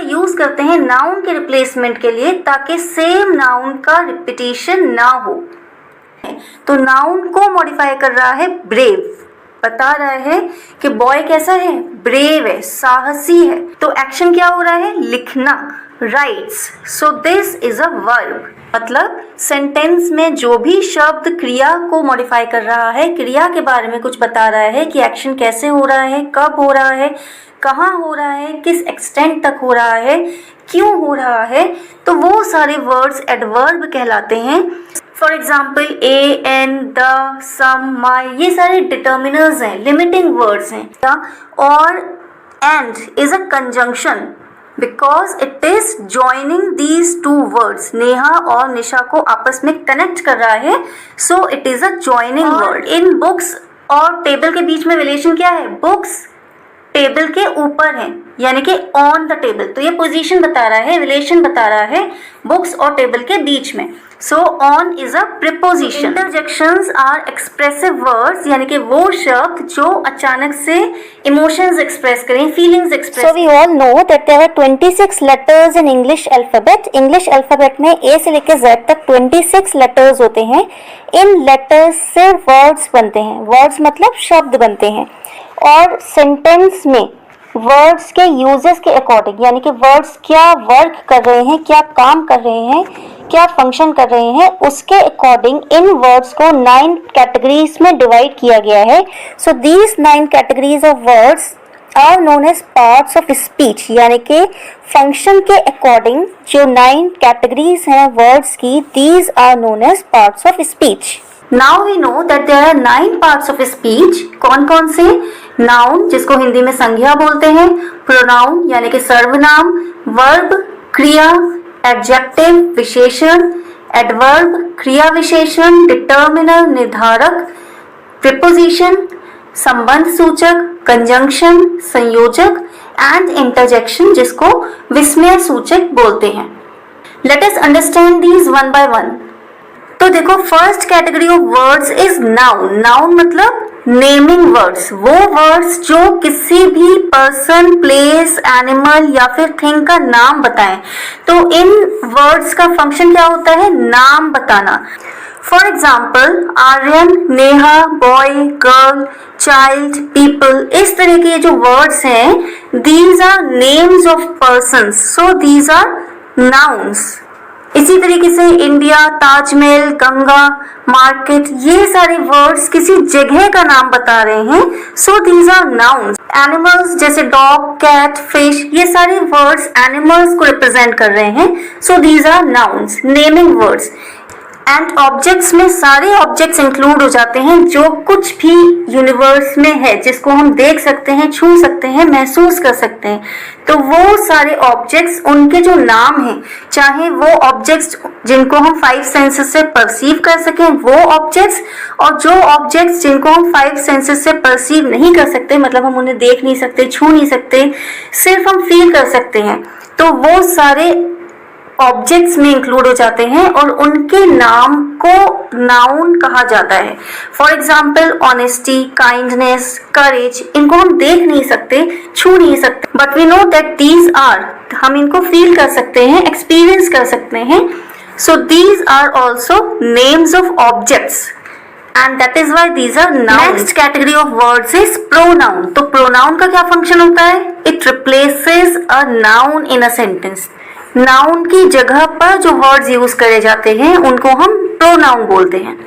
Use करते हैं noun के रिप्लेसमेंट के लिए ताकि सेम नाउन का रिपीटिशन ना हो। तो नाउन को मॉडिफाई कर रहा है ब्रेव, बता रहा है कि बॉय कैसा है, ब्रेव है, साहसी है। तो एक्शन क्या हो रहा है, लिखना, rights. So this is a verb, मतलब सेंटेंस में जो भी शब्द क्रिया को मॉडिफाई कर रहा है, क्रिया के बारे में कुछ बता रहा है कि एक्शन कैसे हो रहा है, कब हो रहा है, कहाँ हो रहा है, किस एक्सटेंट तक हो रहा है, क्यों हो रहा है, तो वो सारे वर्ड्स एडवर्ब कहलाते हैं। For example a, an, the, some, my, ये सारे डिटर्मिनर्स हैं, लिमिटिंग वर्ड्स हैं। और and is a conjunction because it is joining these two words. Neha और निशा को आपस में कनेक्ट कर रहा है, so it is a joining word. In books और टेबल के बीच में रिलेशन क्या है, बुक्स टेबल के ऊपर है, यानी कि ऑन द टेबल। तो ये पोजीशन बता रहा है, रिलेशन बता रहा है बुक्स और टेबल के बीच में। So on is a preposition. Interjections are expressive words, यानी कि वो शब्द जो अचानक से इमोशंस एक्सप्रेस करें, feelings express. So we all know that there are 26 letters in English alphabet. English alphabet में A से लेकर Z तक 26 letters होते हैं। इन letters से words बनते हैं, words मतलब शब्द बनते हैं। और सेंटेंस में वर्ड्स के यूजेस के अकॉर्डिंग, यानी कि वर्ड्स क्या वर्क कर रहे हैं, क्या काम कर रहे हैं, क्या फंक्शन कर रहे हैं, उसके अकॉर्डिंग इन वर्ड्स को 9 कैटेगरीज में डिवाइड किया गया है। So these 9 categories of words are known as parts of speech, यानी कि फंक्शन के अकॉर्डिंग जो 9 कैटेगरीज हैं वर्ड्स की, these are known as parts of speech. Now we know that there are 9 parts of speech. कौन कौन से, noun जिसको हिंदी में संज्ञा बोलते हैं, प्रोनाउन यानी कि सर्वनाम, वर्ब क्रिया, एडजेक्टिव विशेषण, एडवर्ब क्रिया विशेषण, डिटर्मिनर निर्धारक, प्रीपोजिशन संबंध सूचक, कंजंक्शन संयोजक, एंड इंटरजेक्शन जिसको विस्मय सूचक बोलते हैं। Let us understand these one by one. तो देखो, first category of words is noun. Noun मतलब नेमिंग वर्ड्स, वो वर्ड्स जो किसी भी पर्सन, प्लेस, एनिमल या फिर थिंग का नाम बताएं। तो इन वर्ड्स का फंक्शन क्या होता है, नाम बताना। For example Aryan, Neha, boy, girl, child, people, इस तरह के जो वर्ड्स हैं, these are names of persons, so these are nouns. इसी तरीके से इंडिया, ताजमहल, गंगा, मार्केट, ये सारे वर्ड्स किसी जगह का नाम बता रहे हैं, so these are nouns. Animals जैसे डॉग, कैट, फिश, ये सारे वर्ड्स एनिमल्स को रिप्रेजेंट कर रहे हैं, so these are nouns, naming words. And objects में सारे ऑब्जेक्ट्स इंक्लूड हो जाते हैं जो कुछ भी यूनिवर्स में है, जिसको हम देख सकते हैं, छू सकते हैं, महसूस कर सकते हैं। तो वो सारे ऑब्जेक्ट्स, उनके जो नाम हैं, चाहे वो ऑब्जेक्ट्स जिनको हम 5 सेंसेस से परसीव कर सकें वो ऑब्जेक्ट्स, और जो ऑब्जेक्ट्स जिनको हम 5 सेंसेस से परसीव नहीं कर सकते, मतलब हम उन्हें देख नहीं सकते, छू नहीं सकते, सिर्फ हम फील कर सकते हैं, तो वो सारे ऑब्जेक्ट्स में इंक्लूड हो जाते हैं और उनके नाम को नाउन कहा जाता है। For example honesty, kindness, courage, इनको हम देख नहीं सकते, छू नहीं सकते, but we know that these are, हम इनको फील कर सकते हैं, एक्सपीरियंस कर सकते हैं। So these are also names of objects and that is why these are nouns. Next category of words is pronoun. तो pronoun का क्या फंक्शन होता है, it replaces a noun in a sentence. Noun की जगह पर जो वर्ड्स यूज करे जाते हैं उनको हम प्रोनाउन बोलते हैं।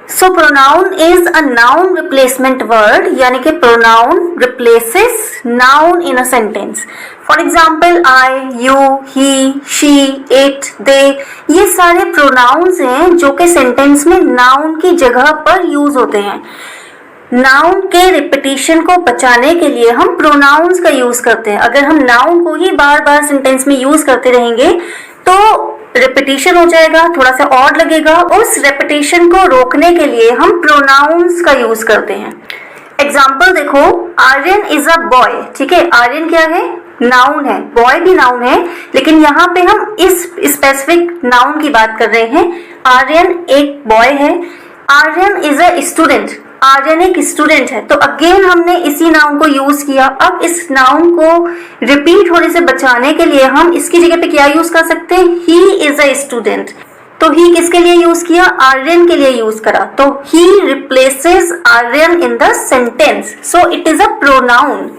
So pronoun is a noun replacement word, यानी कि pronoun replaces noun in a sentence. For example I, you, he, she, it, they, ये सारे प्रोनाउंस हैं जो कि सेंटेंस में नाउन की जगह पर यूज होते हैं। नाउन के रिपीटिशन को बचाने के लिए हम प्रोनाउंस का यूज करते हैं। अगर हम नाउन को ही बार बार सेंटेंस में यूज करते रहेंगे तो रिपीटिशन हो जाएगा, थोड़ा सा ऑड लगेगा। उस रिपीटिशन को रोकने के लिए हम प्रोनाउंस का यूज करते हैं। एग्जाम्पल देखो, आर्यन इज अ बॉय, ठीक है, आर्यन क्या है, नाउन है, बॉय भी नाउन है, लेकिन यहाँ पे हम इस स्पेसिफिक नाउन की बात कर रहे हैं। आर्यन एक बॉय है। Aryan is a student, Aryan एक स्टूडेंट है, तो अगेन हमने इसी नाउन को यूज किया। अब इस नाउन को रिपीट होने से बचाने के लिए हम इसकी जगह पे क्या यूज कर सकते हैं, ही इज अ स्टूडेंट। तो ही किसके लिए यूज किया, आर्यन के लिए यूज करा, तो he replaces Aryan in the sentence, so it is a pronoun.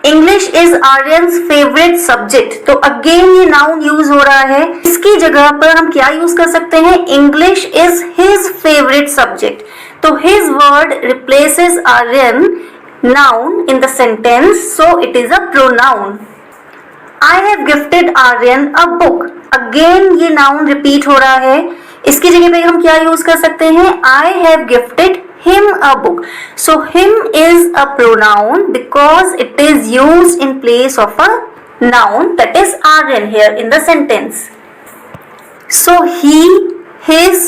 English is Aryan's favourite subject, तो अगेन ये नाउन यूज हो रहा है। इसकी जगह पर हम क्या यूज कर सकते हैं, English is his favourite subject, तो his word replaces Aryan noun in the sentence, so it is a pronoun. I have gifted Aryan a book, again ये नाउन रिपीट हो रहा है। इसकी जगह पे हम क्या यूज कर सकते हैं, आई have gifted him a book, so him is a pronoun because it is used in place of a noun, that is Aryan here in the sentence. So he, his,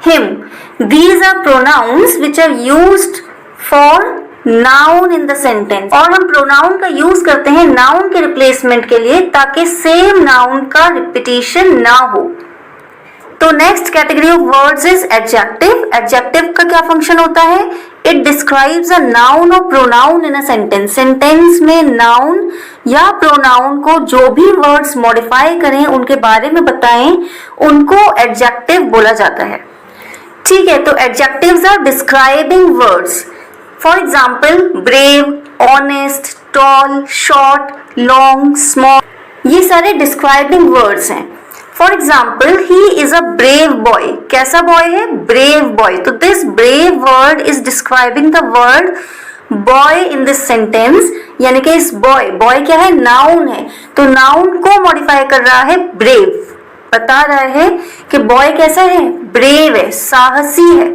him, these are pronouns which are used for noun in the sentence, और हम pronoun का use करते हैं noun के replacement के लिए ताकि same noun का रिपीटिशन ना हो। तो next category of words is adjective. Adjective का क्या फंक्शन होता है, इट डिस्क्राइब्स अ नाउन और pronoun in a sentence. Sentence में नाउन या प्रोनाउन को जो भी वर्ड्स मॉडिफाई करें, उनके बारे में बताएं, उनको एडजेक्टिव बोला जाता है। ठीक है, तो adjectives are describing words. For example brave, honest, tall, short, long, small, ये सारे डिस्क्राइबिंग वर्ड्स हैं। For example he is a brave boy, कैसा बॉय है, ब्रेव बॉय, तो this brave word is describing the word boy in this sentence, यानी कि इस boy, boy क्या है, नाउन है, तो नाउन को मॉडिफाई कर रहा है ब्रेव, बता रहा है कि बॉय कैसा है, ब्रेव है, साहसी है,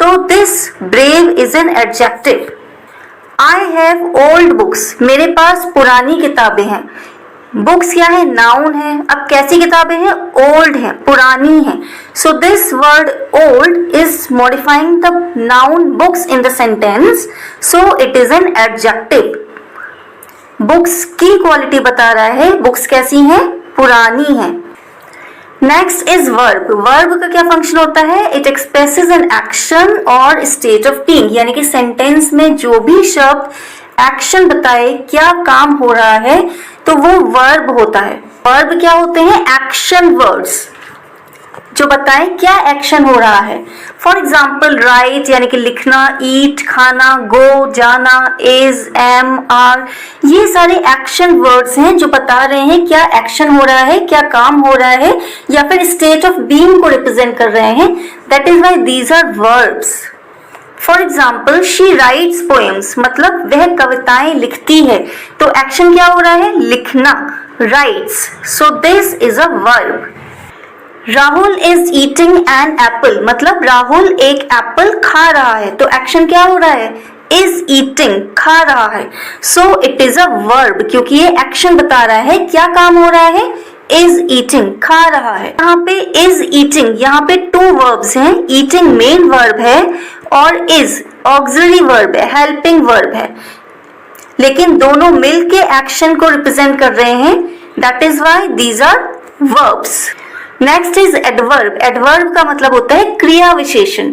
तो this brave is an adjective. I have old books, मेरे पास पुरानी किताबें हैं। बुक्स क्या है, नाउन है, अब कैसी किताबें हैं, ओल्ड है, पुरानी है, so this word old is modifying the noun books in the sentence, so it is an adjective. Books की क्वालिटी बता रहा है, बुक्स कैसी हैं, पुरानी है। Next is verb. वर्ब का क्या फंक्शन होता है, इट एक्सप्रेसेस एन एक्शन और स्टेट ऑफ बीइंग, यानी कि सेंटेंस में जो भी शब्द एक्शन बताए, क्या काम हो रहा है, तो वो वर्ब होता है। वर्ब क्या होते हैं, एक्शन वर्ड्स जो बताएं क्या एक्शन हो रहा है। फॉर एग्जाम्पल राइट यानी कि लिखना, ईट खाना, गो जाना, इज, एम, आर, ये सारे एक्शन वर्ड्स हैं जो बता रहे हैं क्या एक्शन हो रहा है, क्या काम हो रहा है, या फिर स्टेट ऑफ बीइंग को रिप्रेजेंट कर रहे हैं। That is why these are verbs. For example she writes poems, मतलब वह कविताएं लिखती है, तो एक्शन क्या हो रहा है, लिखना, rights, so this is a verb. Rahul is eating an Apple, मतलब राहुल एक एप्पल खा रहा है, तो एक्शन क्या हो रहा है, इज ईटिंग, खा रहा है, so it is a verb, क्योंकि ये एक्शन बता रहा है क्या काम हो रहा है, इज ईटिंग, खा रहा है। यहाँ पे इज ईटिंग, यहाँ पे टू वर्ब्स हैं, ईटिंग मेन वर्ब है और इज ऑक्सिलरी वर्ब है, हेल्पिंग वर्ब है, लेकिन दोनों मिलके एक्शन को रिप्रेजेंट कर रहे हैं, that is why these are verbs. Next is adverb. Adverb का मतलब होता है क्रिया विशेषण।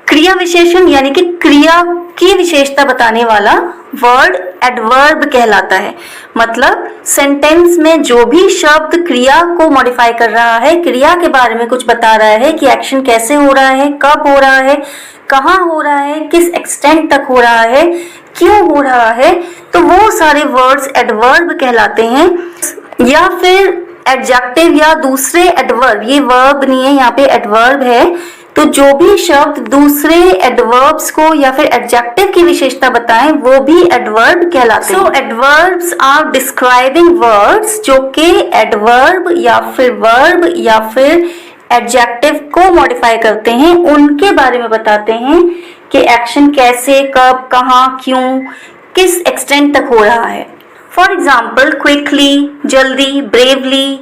क्रिया विशेषण यानी कि क्रिया की विशेषता बताने वाला वर्ड एडवर्ब कहलाता है। मतलब सेंटेंस में जो भी शब्द क्रिया को मॉडिफाई कर रहा है, क्रिया के बारे में कुछ बता रहा है कि एक्शन कैसे हो रहा है, कब हो रहा है, कहाँ हो रहा है, किस एक्सटेंट तक हो रहा है, क्यों हो रहा है, तो वो सारे वर्ड्स एडवर्ब कहलाते हैं। या फिर एडजेक्टिव या दूसरे एडवर्ब, ये वर्ब नहीं है, यहाँ पे एडवर्ब है, तो जो भी शब्द दूसरे एडवर्ब्स को या फिर एडजेक्टिव की विशेषता बताएं वो भी एडवर्ब कहलाते हैं। सो एडवर्ब्स आर डिस्क्राइबिंग वर्ड्स जो कि एडवर्ब या फिर वर्ब या फिर एडजेक्टिव को मॉडिफाई करते हैं, उनके बारे में बताते हैं कि एक्शन कैसे, कब, कहाँ, क्यों, किस एक्सटेंट तक हो रहा है। फॉर एग्जाम्पल क्विकली, जल्दी, ब्रेवली,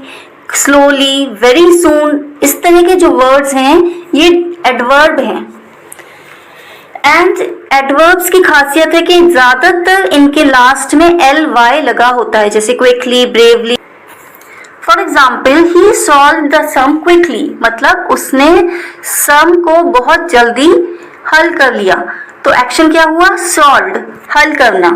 स्लोली, वेरी सून, इस तरह के जो वर्ड्स हैं ये एडवर्ब हैं। एंड एडवर्ब्स की खासियत है कि ज्यादातर इनके लास्ट में ly लगा होता है, जैसे quickly, bravely. For example he solve the sum quickly, मतलब उसने सम को बहुत जल्दी हल कर लिया, तो एक्शन क्या हुआ, सॉल्व्ड, हल करना।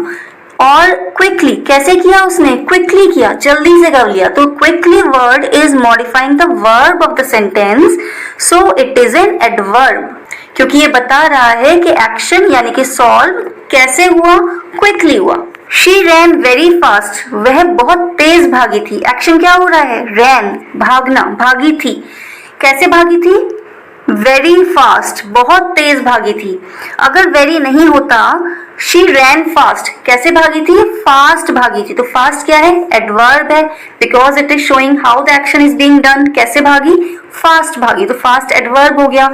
और क्विकली, कैसे किया उसने, क्विकली किया, जल्दी से कर लिया, तो quickly word is modifying the verb of the sentence, so it is an adverb, क्योंकि ये बता रहा है कि एक्शन यानी कि सॉल्व कैसे हुआ, क्विकली हुआ। शी रैन वेरी फास्ट, वह बहुत तेज भागी थी, एक्शन क्या हो रहा है, रैन, भागना, भागी थी, कैसे भागी थी, वेरी फास्ट, बहुत तेज भागी थी। अगर वेरी नहीं होता, शी रैन फास्ट, कैसे भागी थी, फास्ट भागी थी, तो फास्ट क्या है, एडवर्ब है, because it is showing how the action is being done, कैसे भागी, फास्ट भागी, तो फास्ट एडवर्ब हो गया।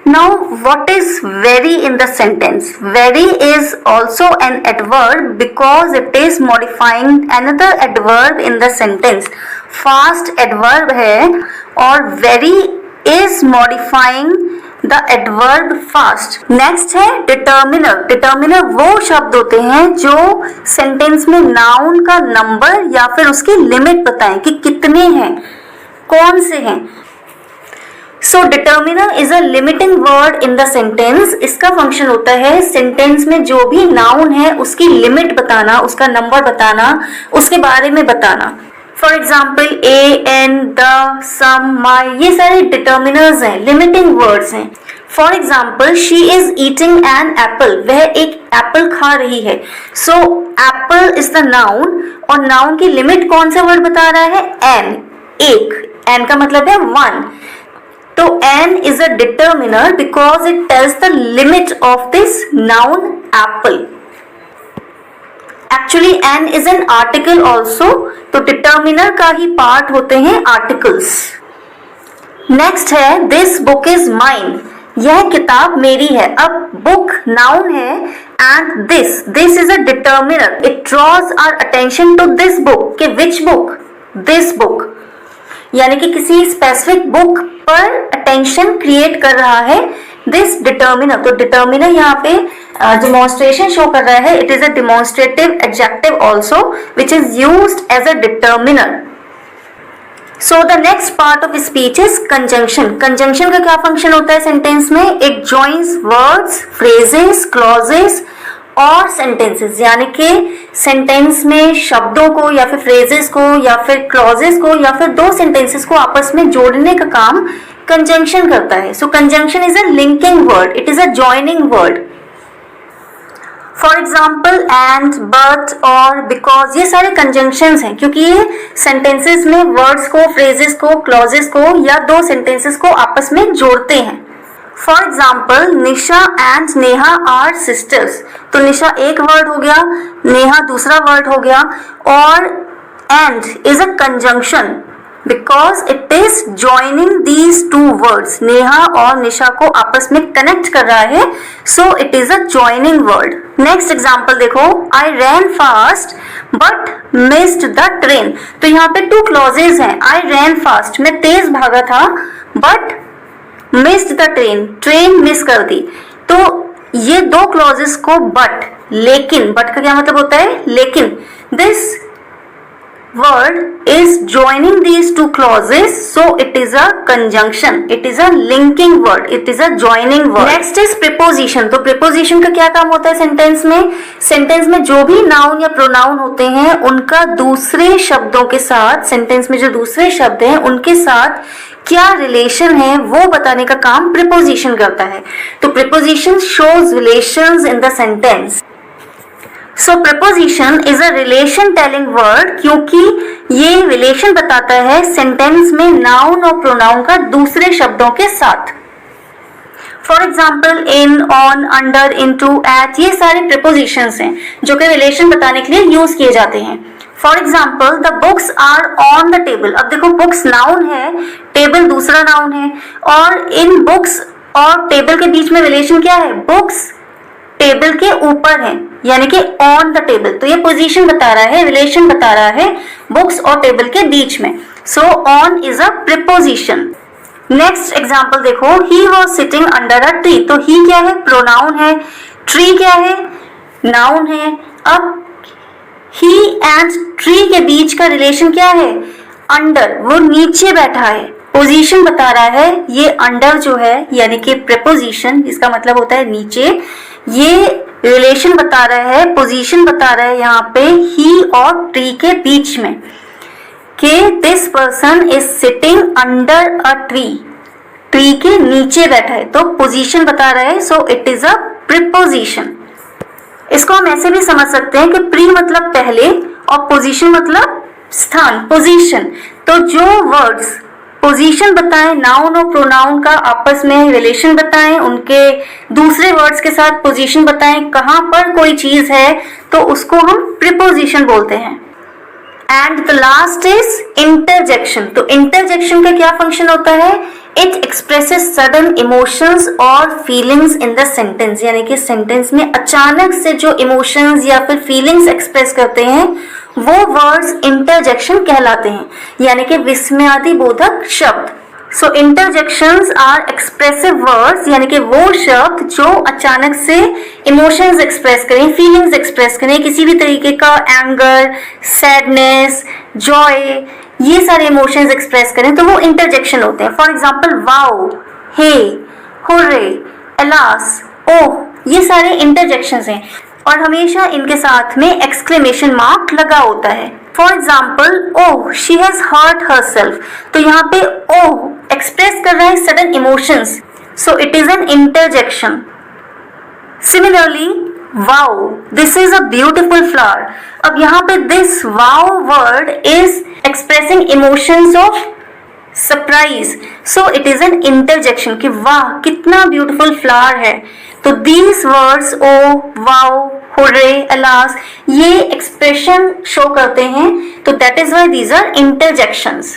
Now, what is very in the sentence? Very is also an adverb because it is modifying another adverb in the sentence. Fast adverb है और very is modifying the adverb fast. Next है determiner. Determiner वो शब्द होते हैं जो sentence में noun का number या फिर उसकी limit बताएं कि कितने हैं, कौन से हैं। So determiner is a limiting word in the sentence. इसका फंक्शन होता है सेंटेंस में जो भी नाउन है उसकी लिमिट बताना, उसका नंबर बताना, उसके बारे में बताना। For example a, an, the, some, my, ये सारे डिटर्मिनर्स हैं, लिमिटिंग वर्ड्स हैं। For example she is eating an apple, वह एक एप्पल खा रही है। So apple is the noun और नाउन की लिमिट कौन सा वर्ड बता रहा है, एन, एक, एन का मतलब है वन। तो n is a determiner because it tells the limit of this noun apple. Actually n is an article also, तो determiner का ही part होते हैं articles. Next है this book is mine, यह किताब मेरी है। अब book noun है and this is a determiner. It draws our attention to this book, कि which book, this book, यानी कि किसी स्पेसिफिक बुक पर अटेंशन क्रिएट कर रहा है दिस डिटर्मिनर। तो डिटर्मिनर यहाँ पे डिमॉन्स्ट्रेशन शो कर रहा है, it is a demonstrative adjective also which is used as a determiner. So the next part of speech is conjunction. Conjunction का क्या फंक्शन होता है सेंटेंस में, it joins words, phrases, clauses और सेंटेंसेस, यानी कि सेंटेंस में शब्दों को या फिर फ्रेजेस को या फिर क्लॉजेस को या फिर दो सेंटेंसेस को आपस में जोड़ने का काम कंजंक्शन करता है। So conjunction is a linking word, it is a joining word. For example and, but, और, बिकॉज, ये सारे कंजंक्शंस हैं क्योंकि ये सेंटेंसेस में वर्ड्स को, फ्रेजेस को, क्लॉजेस को या दो सेंटेंसेस को आपस में जोड़ते हैं। For example Nisha and Neha are sisters, तो निशा एक वर्ड हो गया, नेहा दूसरा वर्ड हो गया, और and is a conjunction because it is joining these two words, Neha और निशा को आपस में कनेक्ट कर रहा है, so it is a joining word. Next example देखो, I ran fast but missed the train, तो यहाँ पे टू क्लॉजेज हैं, आई रैन फास्ट, मैं तेज भागा था, but missed the train, train miss कर दी। तो ये दो क्लॉजेस को बट, लेकिन, बट का क्या मतलब होता है, लेकिन, this word is joining these two clauses, so it is a conjunction, it is a linking word, it is a joining word. Next is preposition. तो preposition का क्या काम होता है सेंटेंस में, सेंटेंस में जो भी नाउन या प्रोनाउन होते हैं उनका दूसरे शब्दों के साथ, सेंटेंस में जो दूसरे शब्द हैं उनके साथ क्या रिलेशन है वो बताने का काम preposition करता है। तो preposition shows relations in the sentence. So preposition is a relation telling word क्योंकि ये रिलेशन बताता है सेंटेंस में नाउन और प्रोनाउन का दूसरे शब्दों के साथ। For example in, on, under, into, at, ये सारे prepositions हैं जो कि रिलेशन बताने के लिए यूज किए जाते हैं। For example the books are on the table, अब देखो बुक्स नाउन है, टेबल दूसरा नाउन है, और इन बुक्स और टेबल के बीच में रिलेशन क्या है, बुक्स टेबल के ऊपर है, यानी कि ऑन द टेबल, तो ये पोजीशन बता रहा है, रिलेशन बता रहा है बुक्स और टेबल के बीच में। So on is a preposition. Next example देखो, he was sitting under a tree, तो ही क्या है, प्रोनाउन है, ट्री क्या है, नाउन है। अब ही एंड ट्री के बीच का रिलेशन क्या है, अंडर, वो नीचे बैठा है, पोजीशन बता रहा है, ये अंडर जो है यानी कि प्रीपोजिशन, इसका मतलब होता है नीचे, ये रिलेशन बता रहा है, पोजीशन बता रहा है यहाँ पे ही और ट्री के बीच में, कि this person is sitting under a tree, tree के नीचे बैठा है, तो पोजीशन बता रहा है, so it is a preposition. इसको हम ऐसे भी समझ सकते हैं कि प्री मतलब पहले और पोजीशन मतलब स्थान, पोजीशन। तो जो वर्ड्स पोजीशन बताएं, नाउन और प्रोनाउन का आपस में रिलेशन बताएं, उनके दूसरे वर्ड्स के साथ पोजीशन बताएं, कहां पर कोई चीज है, तो उसको हम प्रीपोजिशन बोलते हैं। And the last is interjection. तो इंटरजेक्शन का क्या फंक्शन होता है? इट एक्सप्रेसेस सडन इमोशंस और फीलिंग्स इन द सेंटेंस, यानी कि सेंटेंस में अचानक से जो इमोशंस या फिर फीलिंग्स एक्सप्रेस करते हैं वो वर्ड्स इंटरजेक्शन कहलाते हैं, यानी कि विस्मयादि बोधक शब्द। सो इंटरजेक्शंस आर एक्सप्रेसिव वर्ड्स, यानी कि वो शब्द जो अचानक से इमोशंस एक्सप्रेस करें, फीलिंग्स एक्सप्रेस करें, किसी भी तरीके का एंगर, सैडनेस, जॉय, ये सारे इमोशंस एक्सप्रेस करें तो वो इंटरजेक्शन होते हैं। For example wow, hey, hurray, alas, oh, ये सारे इंटरजेक्शंस हैं और हमेशा इनके साथ में एक्सक्लेमेशन मार्क लगा होता है। For example oh she has hurt herself, तो यहाँ पे ओह एक्सप्रेस कर रहा है sudden emotions, so it is an interjection. Similarly wow, this is a beautiful flower, अब यहाँ पे this wow word is expressing emotions of surprise, so it is an interjection कि वाह कितना ब्यूटीफुल फ्लावर है। तो these words oh, wow, hurray, alas, ये expression show करते हैं, तो that is why these are interjections.